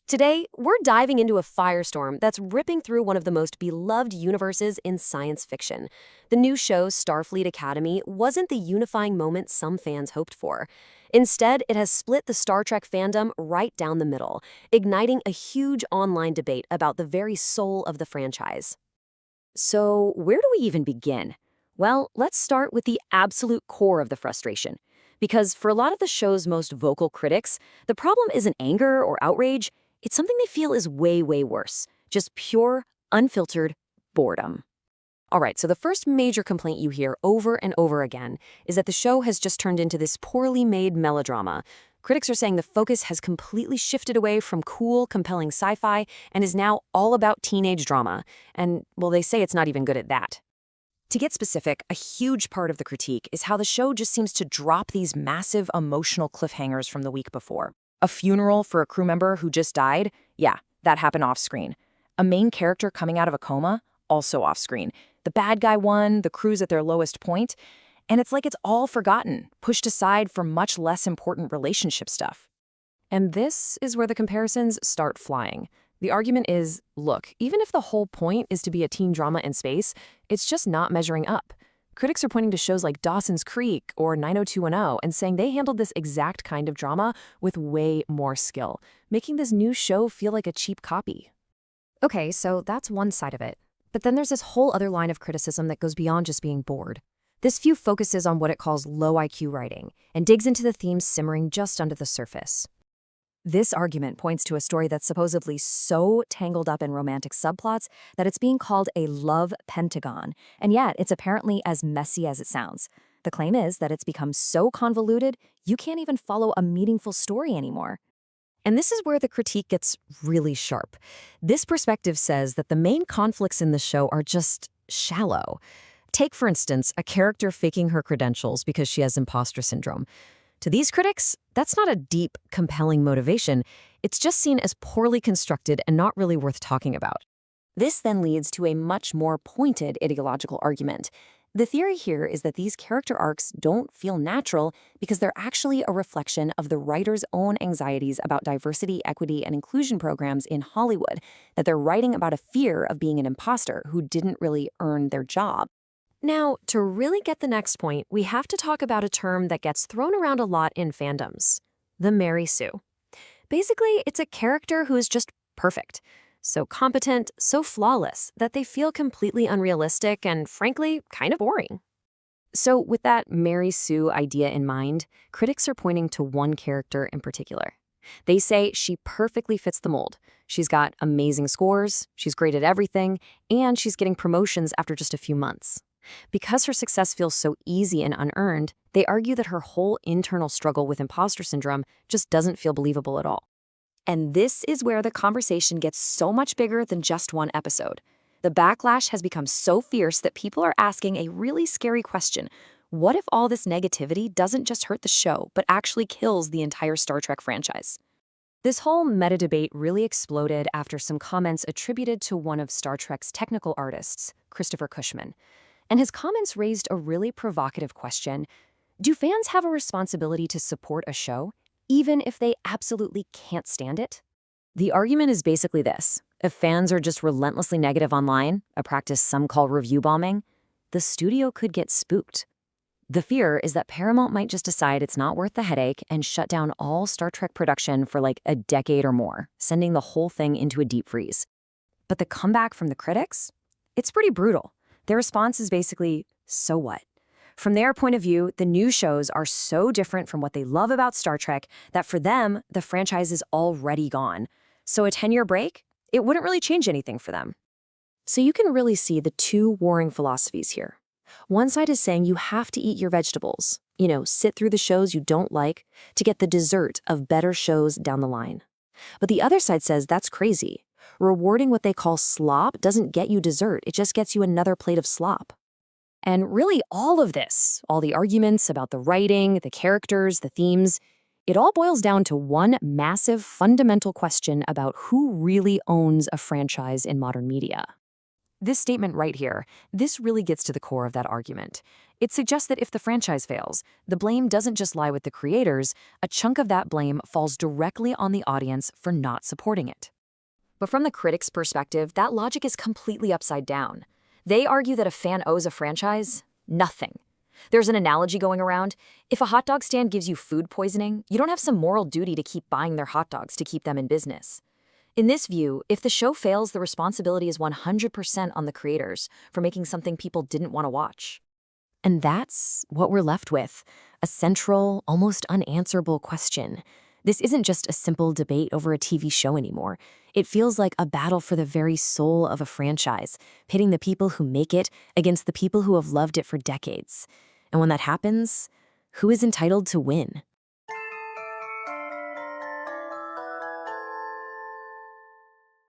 Today, we're diving into a firestorm that's ripping through one of the most beloved universes in science fiction. The new show Starfleet Academy wasn't the unifying moment some fans hoped for. Instead, it has split the Star Trek fandom right down the middle, igniting a huge online debate about the very soul of the franchise. So, where do we even begin? Well, let's start with the absolute core of the frustration. Because for a lot of the show's most vocal critics, the problem isn't anger or outrage, it's something they feel is way, way worse. Just pure, unfiltered boredom. All right, so the first major complaint you hear over and over again is that the show has just turned into this poorly made melodrama. Critics are saying the focus has completely shifted away from cool, compelling sci-fi and is now all about teenage drama. And, well, they say it's not even good at that. To get specific, a huge part of the critique is how the show just seems to drop these massive emotional cliffhangers from the week before. A funeral for a crew member who just died? Yeah, that happened off-screen. A main character coming out of a coma? Also off-screen. The bad guy won, the crew's at their lowest point, and it's like it's all forgotten, pushed aside for much less important relationship stuff. And this is where the comparisons start flying. The argument is, look, even if the whole point is to be a teen drama in space, it's just not measuring up. Critics are pointing to shows like Dawson's Creek or 90210 and saying they handled this exact kind of drama with way more skill, making this new show feel like a cheap copy. Okay, so that's one side of it. But then there's this whole other line of criticism that goes beyond just being bored. This view focuses on what it calls low IQ writing and digs into the themes simmering just under the surface. This argument points to a story that's supposedly so tangled up in romantic subplots that it's being called a love pentagon, and yet it's apparently as messy as it sounds. The claim is that it's become so convoluted, you can't even follow a meaningful story anymore. And this is where the critique gets really sharp. This perspective says that the main conflicts in the show are just shallow. Take, for instance, a character faking her credentials because she has imposter syndrome. To these critics, that's not a deep, compelling motivation. It's just seen as poorly constructed and not really worth talking about. This then leads to a much more pointed ideological argument. The theory here is that these character arcs don't feel natural because they're actually a reflection of the writer's own anxieties about diversity, equity, and inclusion programs in Hollywood, that they're writing about a fear of being an imposter who didn't really earn their job. Now, to really get the next point, we have to talk about a term that gets thrown around a lot in fandoms: the Mary Sue. Basically, it's a character who is just perfect. So competent, so flawless, that they feel completely unrealistic and, frankly, kind of boring. So with that Mary Sue idea in mind, critics are pointing to one character in particular. They say she perfectly fits the mold. She's got amazing scores, she's great at everything, and she's getting promotions after just a few months. Because her success feels so easy and unearned, they argue that her whole internal struggle with imposter syndrome just doesn't feel believable at all. And this is where the conversation gets so much bigger than just one episode. The backlash has become so fierce that people are asking a really scary question. What if all this negativity doesn't just hurt the show, but actually kills the entire Star Trek franchise? This whole meta debate really exploded after some comments attributed to one of Star Trek's technical artists, Christopher Cushman. And his comments raised a really provocative question. Do fans have a responsibility to support a show, even if they absolutely can't stand it? The argument is basically this. If fans are just relentlessly negative online, a practice some call review bombing, the studio could get spooked. The fear is that Paramount might just decide it's not worth the headache and shut down all Star Trek production for like a decade or more, sending the whole thing into a deep freeze. But the comeback from the critics? It's pretty brutal. Their response is basically, so what? From their point of view, the new shows are so different from what they love about Star Trek that for them, the franchise is already gone. So a 10-year break? It wouldn't really change anything for them. So you can really see the two warring philosophies here. One side is saying you have to eat your vegetables, sit through the shows you don't like to get the dessert of better shows down the line. But the other side says that's crazy. Rewarding what they call slop doesn't get you dessert, it just gets you another plate of slop. And really all of this, all the arguments about the writing, the characters, the themes, it all boils down to one massive fundamental question about who really owns a franchise in modern media. This statement right here, this really gets to the core of that argument. It suggests that if the franchise fails, the blame doesn't just lie with the creators, a chunk of that blame falls directly on the audience for not supporting it. But from the critic's perspective, that logic is completely upside down. They argue that a fan owes a franchise nothing. There's an analogy going around. If a hot dog stand gives you food poisoning, you don't have some moral duty to keep buying their hot dogs to keep them in business. In this view, if the show fails, the responsibility is 100% on the creators for making something people didn't want to watch. And that's what we're left with, a central, almost unanswerable question. This isn't just a simple debate over a TV show anymore. It feels like a battle for the very soul of a franchise, pitting the people who make it against the people who have loved it for decades. And when that happens, who is entitled to win?